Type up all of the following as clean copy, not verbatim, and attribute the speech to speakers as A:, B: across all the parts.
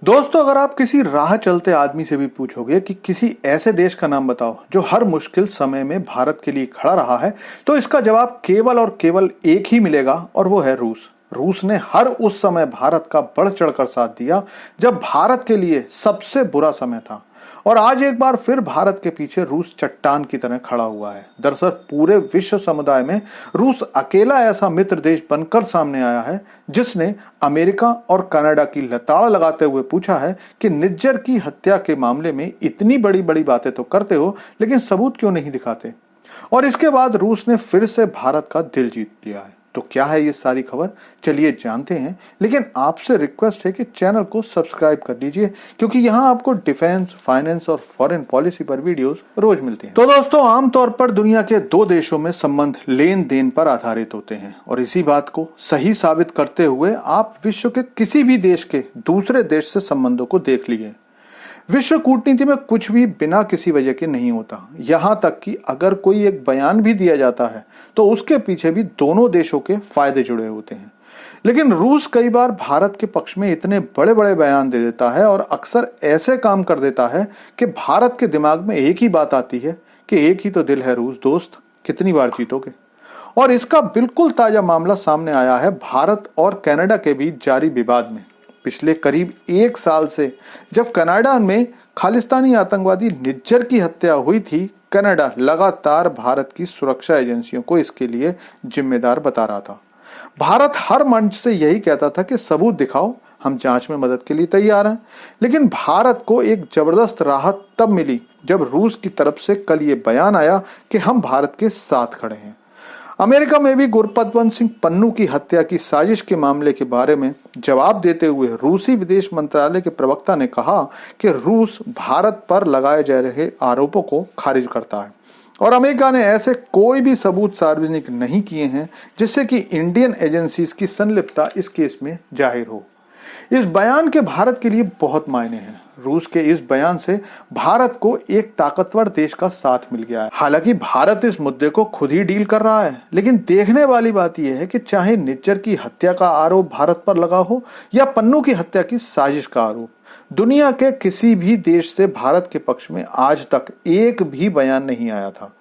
A: दोस्तों, अगर आप किसी राह चलते आदमी से भी पूछोगे कि किसी ऐसे देश का नाम बताओ जो हर मुश्किल समय में भारत के लिए खड़ा रहा है, तो इसका जवाब केवल और केवल एक ही मिलेगा और वो है रूस। रूस ने हर उस समय भारत का बढ़ चढ़कर साथ दिया जब भारत के लिए सबसे बुरा समय था। और आज एक बार फिर भारत के पीछे रूस चट्टान की तरह खड़ा हुआ है। दरअसल पूरे विश्व समुदाय में रूस अकेला ऐसा मित्र देश बनकर सामने आया है जिसने अमेरिका और कनाडा की लताड़ लगाते हुए पूछा है कि निज्जर की हत्या के मामले में इतनी बड़ी बड़ी बातें तो करते हो, लेकिन सबूत क्यों नहीं दिखाते। और इसके बाद रूस ने फिर से भारत का दिल जीत लिया है। तो क्या है ये सारी खबर, चलिए जानते हैं। लेकिन आपसे रिक्वेस्ट है कि चैनल को सब्सक्राइब कर लीजिए, क्योंकि यहाँ आपको डिफेंस, फाइनेंस और फॉरेन पॉलिसी पर वीडियोस रोज मिलती हैं। तो दोस्तों, आमतौर पर दुनिया के दो देशों में संबंध लेन देन पर आधारित होते हैं, और इसी बात को सही साबित करते हुए आप विश्व के किसी भी देश के दूसरे देश से संबंधों को देख लीजिए। विश्व कूटनीति में कुछ भी बिना किसी वजह के नहीं होता। यहां तक कि अगर कोई एक बयान भी दिया जाता है तो उसके पीछे भी दोनों देशों के फायदे जुड़े होते हैं। लेकिन रूस कई बार भारत के पक्ष में इतने बड़े बड़े बयान दे देता है और अक्सर ऐसे काम कर देता है कि भारत के दिमाग में एक ही बात आती है कि एक ही तो दिल है रूस दोस्त, कितनी बार जीतोगे। और इसका बिल्कुल ताजा मामला सामने आया है भारत और कनाडा के बीच जारी विवाद में। पिछले करीब एक साल से जब कनाडा में खालिस्तानी आतंकवादी निज्जर की हत्या हुई थी, कनाडा लगातार भारत की सुरक्षा एजेंसियों को इसके लिए जिम्मेदार बता रहा था। भारत हर मंच से यही कहता था कि सबूत दिखाओ, हम जांच में मदद के लिए तैयार हैं। लेकिन भारत को एक जबरदस्त राहत तब मिली जब रूस की तरफ से कल ये बयान आया कि हम भारत के साथ खड़े हैं। अमेरिका में भी गुरपतवंत सिंह पन्नू की हत्या की साजिश के मामले के बारे में जवाब देते हुए रूसी विदेश मंत्रालय के प्रवक्ता ने कहा कि रूस भारत पर लगाए जा रहे आरोपों को खारिज करता है और अमेरिका ने ऐसे कोई भी सबूत सार्वजनिक नहीं किए हैं जिससे कि इंडियन एजेंसीज की संलिप्तता इस केस में जाहिर हो। इस बयान के भारत के लिए बहुत मायने हैं। रूस के इस बयान से भारत को एक ताकतवर देश का साथ मिल गया है। हालांकि भारत इस मुद्दे को खुद ही डील कर रहा है, लेकिन देखने वाली बात यह है कि चाहे निज्जर की हत्या का आरोप भारत पर लगा हो या पन्नू की हत्या की साजिश का आरोप, दुनिया के किसी भी देश से भारत के पक्ष में आज तक एक भी बयान नहीं आया था।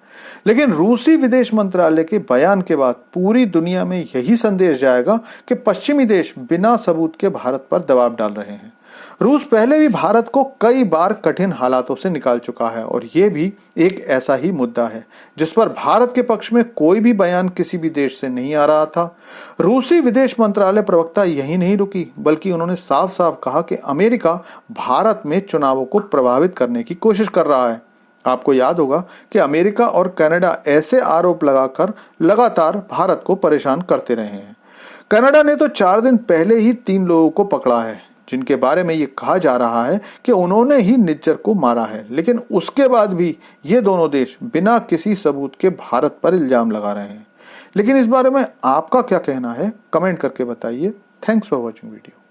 A: लेकिन रूसी विदेश मंत्रालय के बयान के बाद पूरी दुनिया में यही संदेश जाएगा कि पश्चिमी देश बिना सबूत के भारत पर दबाव डाल रहे हैं। रूस पहले भी भारत को कई बार कठिन हालातों से निकाल चुका है और ये भी एक ऐसा ही मुद्दा है जिस पर भारत के पक्ष में कोई भी बयान किसी भी देश से नहीं आ रहा था। रूसी विदेश मंत्रालय प्रवक्ता यही नहीं रुकी, बल्कि उन्होंने साफ साफ कहा कि अमेरिका भारत में चुनावों को प्रभावित करने की कोशिश कर रहा है। आपको याद होगा कि अमेरिका और कनाडा ऐसे आरोप लगाकर लगातार भारत को परेशान करते रहे हैं। कनाडा ने तो 4 दिन पहले ही 3 लोगों को पकड़ा है जिनके बारे में ये कहा जा रहा है कि उन्होंने ही निज्जर को मारा है, लेकिन उसके बाद भी ये दोनों देश बिना किसी सबूत के भारत पर इल्जाम लगा रहे हैं। लेकिन इस बारे में आपका क्या कहना है, कमेंट करके बताइए। Thanks for watching video.